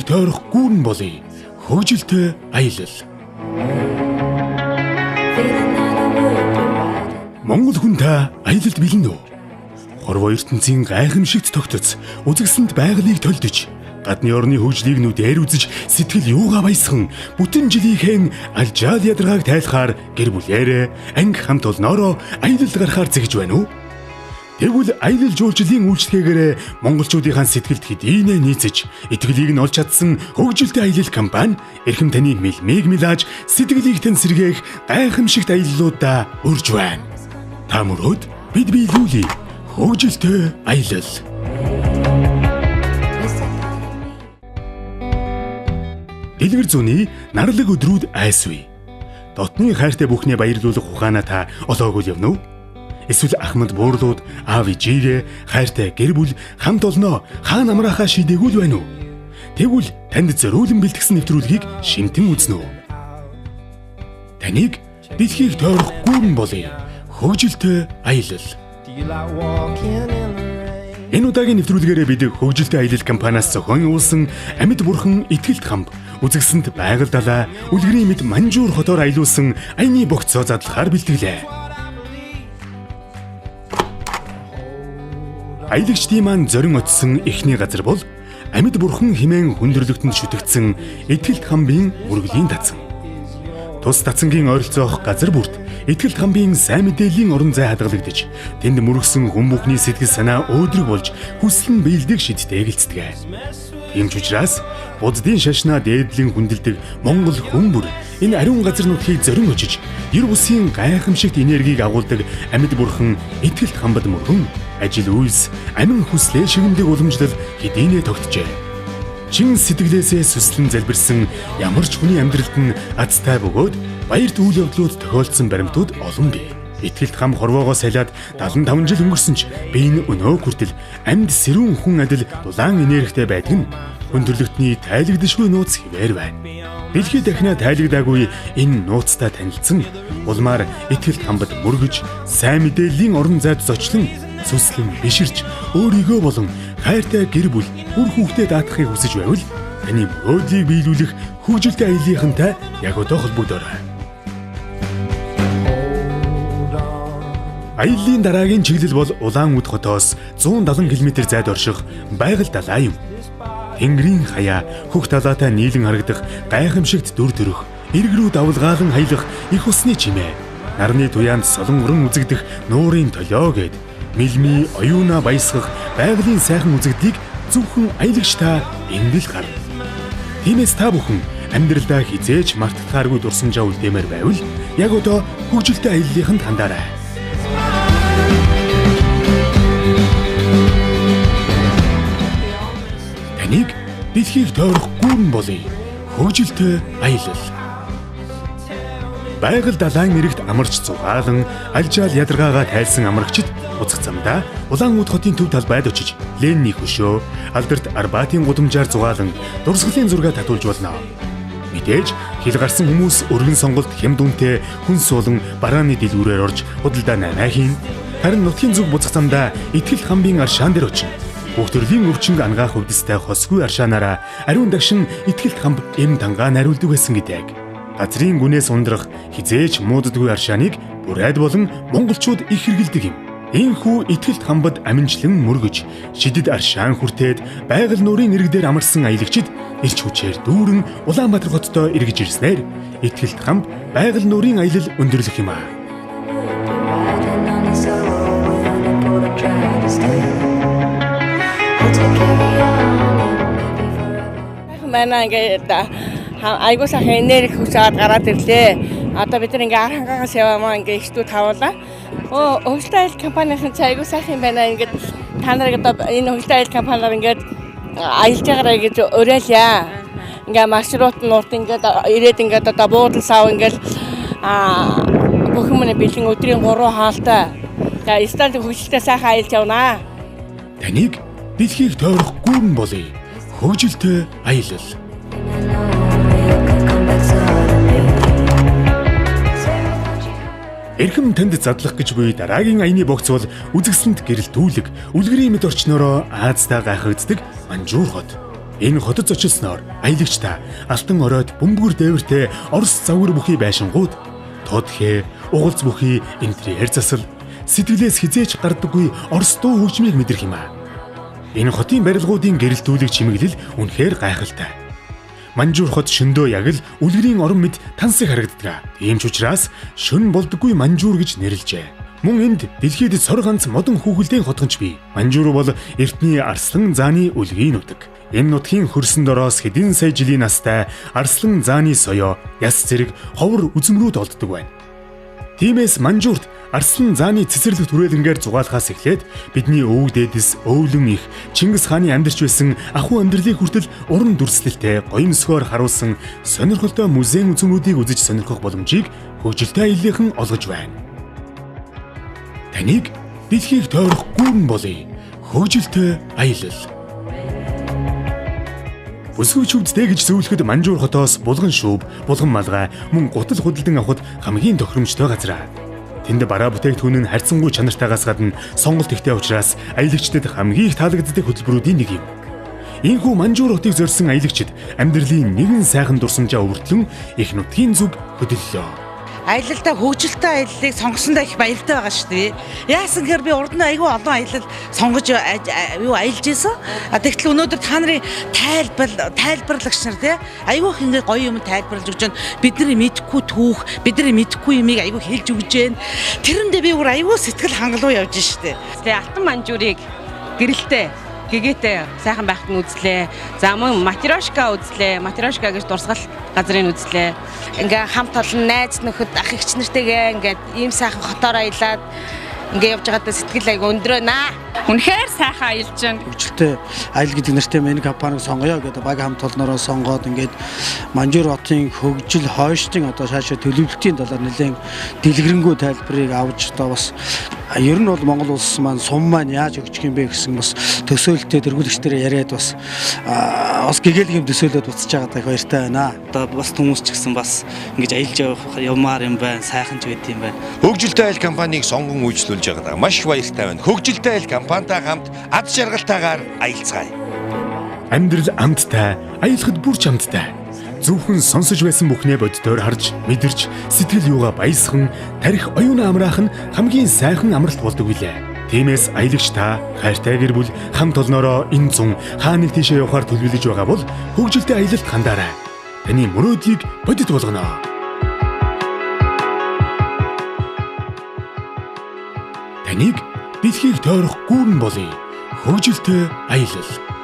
Дэлхийг тойрох гүүрэн болъё. Хөгжилтэй аялал. Монгол хүн та аялалд бэлэн үү? Хорвоо ертөнцийн гайхамшигт тогтоц, үзэгсэнд байгалыг төлдөж, гадны орны хөгжлийг нүдээр үзэж сэтгэл юугаа баясхан бүтэн жилийнхэн алжаал ядаргааг тайлахаар гэр бүлээрээ анги хамт олноороо аялалд гарахаар зэгж байна уу? Тэгвэл аялал жуулчлалын үйлчлэгээр монголчуудынхаа сэтгэлд хэдийнэ нийцэж итгэлийг нь олж чадсан хөгжилтэй аялал компани эрхэм таны мэлмиг милааж сэтгэлийг тэнцэргээх гайхамшигт аяллуудаа урьж байна. Та мөрөөд бид биелүүлээ хөгжилтэй аялал. Дэлгэр зүүнний нарлаг өдрүүд айсвэ. Дотны хайртай бүхнээ баярлуулах ухаанаа та олоогүй явна уу? Эсвэл ахмад буурлууд аав ээжигээ хайртай гэр бүл хамт олноо хаан амраахаа шийдээгүй л байна уу? Тэгвэл танд зориулан бэлтгэсэн нэвтрүүлгийг шинтэн үзнэ үү? Таныг дэлхийг тойрох гүүрэн болъё. Хөгжилтэй аялал. Энэ удаагийн нэвтрүүлгээрээ бид хөгжилтэй аялал компаниас зохион явуулсан амьд бурхан итгэлт хамт үзэгсэнд байгаль далай үлгэрийн мэд манжуур хотоор аялуулсан аяны богцоо задлахаар бэлтгэлээ. Аялагчдын маань зорин очсон эхний газар бол амьд бурхан хэмээн хүндрэлтэнд шүтэгдсэн итгэлт хамбын үргэлийн татсан. Тус татсангийн ойролцоох газар бүрт итгэлт хамбын сайн мэдээллийн орон зай хадгалагдаж, тэнд мөрөгсөн хүн бүхний сэтгэл санаа өөдрөг болж хүсэл нь биелдэг шидтэй гэлцдэг. Ийм ч учраас буддын шашнаа дээдлэн хүндэлдэг Монгол хүн бүр энэ ариун газар нутгийг зорин очиж, ер бусын гайхамшигт энергийг агуулдаг амьд бурхан итгэлт хамбад мөргөн ажил үйлс амин хүслээ шигэмдэг уламжлал хэдийнэ тогтжээ. Чин сэтгэлээсээ сүслэн залбирсан ямар ч хүний амьдралд нь азтай бөгөөд баярт үйл явдлууд тохиолдсон баримтууд олон бий. Итгэлт хам хорвоогоо салиад 75 жил өнгөрсөн ч би энэ өнөө хүртэл амьд сэрүүн хүн адил дулаан энергитэй байдаг нь хүндрэлтний тайлагдшгүй нууц хэвээр байна. Дэлхий дахинаа тайлагдаагүй энэ нууцтай танилцсан улмаар итгэлт хамбад мөргөж сайн мэдээллийн орон зайд зочлон сүслэн биширч өөрийгөө болон хайртай гэр бүл үр хүүхдээ даатгахыг хүсэж байвал таны мөрөөдлийг биелүүлэх хөгжилтэй аяллахантай яг одоо холбогдоорой. Аяллын дараагийн чиглэл бол Улаан-Үд хотоос 170 км зайд орших байгаль далай юм. Тэнгэрийн хаяа хөх талаатай нийлэн харагдах гайхамшигт дүр төрх, эргрүү давлгаалan хаялах их усны чимээ, нарны туяанд солонгорон үзэгдэх нуурын толио гээд мэлми оюуна баясгах байгалийн сайхан үзэгдлийг зөвхөн аялагч та эндэл гар. Тиймээс та бүхэн амьдралдаа хизээж мартахааргүй дурсамжаа үлдээмээр байвал яг одоо хөгжилтэй аяллаханд хандаарай. Таныг дэлхийг тойрох гүүрэн болъё. Хөгжилтэй аялал. Байгаль далайн нэрэгт амарч зугаалan алжаал ядаргаагаа тайлсан амрагчид буцах замдаа Улаан-Үд хотын төв талбайд очиж Ленний хөшөө, алдарт Арбатын гудамжаар зугаалan дурсгалын зураг татуулж болно. Мэдээж хил гарсан хүмүүс өргөн сонголт хэм дүнтэй хүн суулан барааны дэлгүүрээр орж худалдаа наймаа хийн. Харин нутгийн зүг буцах замдаа итгэлт хамбын аршаан дээр очив. Бүх төрлийн өвчнг ангаах өвдөстэй хосгүй аршаанаараа ариун дагшин итгэлт хамб эм тангаа нариулдаг байсан гэдэг. Газрын гүнээс ундрах хизээч мууддаггүй аршааныг бүрайд болон монголчууд их хэрэгэлдэг юм. Ийхүү итгэлт хамбад аминчлан мөргөж шидэд аршаан хүртээд байгаль нуурын иргдээр амарсан аялагчид ирч хүчээр дүүрэн Улаанбаатар хоттой эргэж ирснээр итгэлт хамб байгаль нуурын аялал өндөрлөх юм аа. Манай ингээд айгуу сайхан энерги хүсээд гараад ирлээ. Одоо бид нэг архангаас яваа ингээд ихтүүд тавуулаа. Хөгжилтэй аялал компанийн айгуу сайхан байна. Ингээд та нарыг одоо энэ хөгжилтэй аялал компаниар ингээд аялж байгаарай гэж уриалъя. Ингээд маршрут нь урд ингээд ирээд ингээд одоо буудал сав ингээд бүх юм бэлэн өдрийн 3 хаалтай. Тэгээ станд хөгжилтэй сайхан аялж явнаа. Таныг дэлхийг тойрох гүүрэн болъё. Хөгжилтэй аялал. Эрхэм танд задлах гэж буй дараагийн аяны богц бол үзэгсэнд гэрэлтүүлэг, үлгэрийн мэд орчноороо Аазтай гайхагддаг Манжуур хот. Энэ хотод зочилсноор аялагч та алтан оройд бөмбөр дээвэртэй Орос завгар бүхий байшингууд тоодхээ угалз бүхий интерьер засал сэтгэлээс хизээч гардаггүй Орос дуу хөгжмийг мэдрэх юм аа. Энэ хотын барилгуудын гэрэлтүүлэг чимэглэл үнэхээр гайхалтай. Манжуур хот шөндөө яг л үлгэрийн орон мэд тансаг харагддаг. Ийм ч учраас шөн болдоггүй Манжуур гэж нэрлэжээ. Мөн энд дэлхийд сор ганц модон хүүхэлдэйн хотгонч бий. Манжуур бол эртний Арслан зааны үлгийн нутаг. Энэ нутгийн хөрсөн дороос хэдэн сая жилийн настай Арслан зааны соёо, яс зэрэг ховор үзмрүүд олддог байна. Тиймээс Манжуурт Арслан зааны цэцэрлэг түрээлэнгээр зугаалахаас эхлээд бидний өвөг дээдэс өвлөн их Чингис хааны амьдарч байсан ахуй амьдралыг хүртэл уран дүрслэлтэй гоёмсгоор харуулсан сонирхолтой музейн үзмрүүдийг үзэж сонирхох боломжийг хөгжилтэй аяллаахан олгож байна. Таныг дэлхийг тойрох гүүрэн болъё. Хөгжилтэй аялал. Өсгөөч хөвдтэй гэж зөвлөхөд Манжуур хотоос булган шүүб, булган малгай, мөн гутал худалдан авахд хамгийн тохиромжтой газар. Тэнд бараа бүтээгдэхүүн нь харьцангуй чанартайгаас гадна сонголт ихтэй учраас аялагчдад хамгийн их таалагддаг хөтөлбөрүүдийн нэг юм. Ийхүү Манжуур хотыг зорьсон аялагчид амьдралын нэгэн сайхан дурсамжаа өвөртлөн их нутгийн зүг хөдөллөө. Аялалдаа хөгжилтэй аяллыг сонгосондоо их баяртай байгаа шүү дээ. Яасан гэхээр би урд нь айгүй олон аялал сонгож аялж ийсэн. Тэгтэл өнөөдөр та нарын тайлбарлагч нар тий айгүй их ингээд гоё юм тайлбарлаж өгч байна. Бидний мэдхгүй түүх, бидний мэдхгүй юмыг айгүй хэлж өгч байна. Тэрэндээ би бүр айгүй сэтгэл хангалуун явж шүү дээ. Тэгээ Алтан Манжуурыг гэрэлтэй гэгээтэй сайхан байхад нь үзлээ. За мөн Матрешка үзлээ. Матрешка гэж дурсгал газрыг үзлээ. Ингээ хамт олон найз нөхөд ах эгч нартэйгээ ингээд ийм сайхан хотоор аялаад ингээ явж байгаадаа сэтгэл айгу өндрөө наа. Үнэхээр сайхан аялж байна. Хөгжилтэй аялал гэдэг нэртэй миний компаниг сонгоё гэдэг баг хамт олноороо сонгоод ингээд Манжуур хотын хөгжил хойштын одоо шаашаа төлөвлөлтийн талаар нэлээд дэлгэрэнгүй тайлбарыг авч одоо бас ер нь бол Монгол улс маань сум маань яаж өгчих юм бэ гэсэн бас төсөөлөлтөд тэргүүлэгчдэр яриад бас гэгээлэг юм төсөөлөд буцаж байгаа их баяртай байна. Одоо бас хүмүүс ч гэсэн бас ингэж аялж явмаар юм байна, сайхан ч байд юм байна. Хөгжилтэй аялал компанийг сонгон үйлчлүүлж байгаа маш баяртай байна. Хөгжилтэй аялал компанитай хамт ад жаргалтайгаар аялцгаая. Амьдрал амттай, аялахад бүр ч амттай. Зөвхөн сонсож байсан бүхнээ боддоор харж, мэдэрч, сэтгэл юугаа баясхан, тарих оюуна амраах нь хамгийн сайхан амралт болдог билээ. Тиймээс аялагч та хайртай гэр бүл хамт олноороо энэ зун хааныг тийшээ явахаар төлөвлөж байгаа бол хөгжилтэй аялалд хандаарай. Таны мөрөөдлийг бодит болгоно. Таныг дэлхийг тойрох гүүрэн болъё. Хөгжилтэй аялал.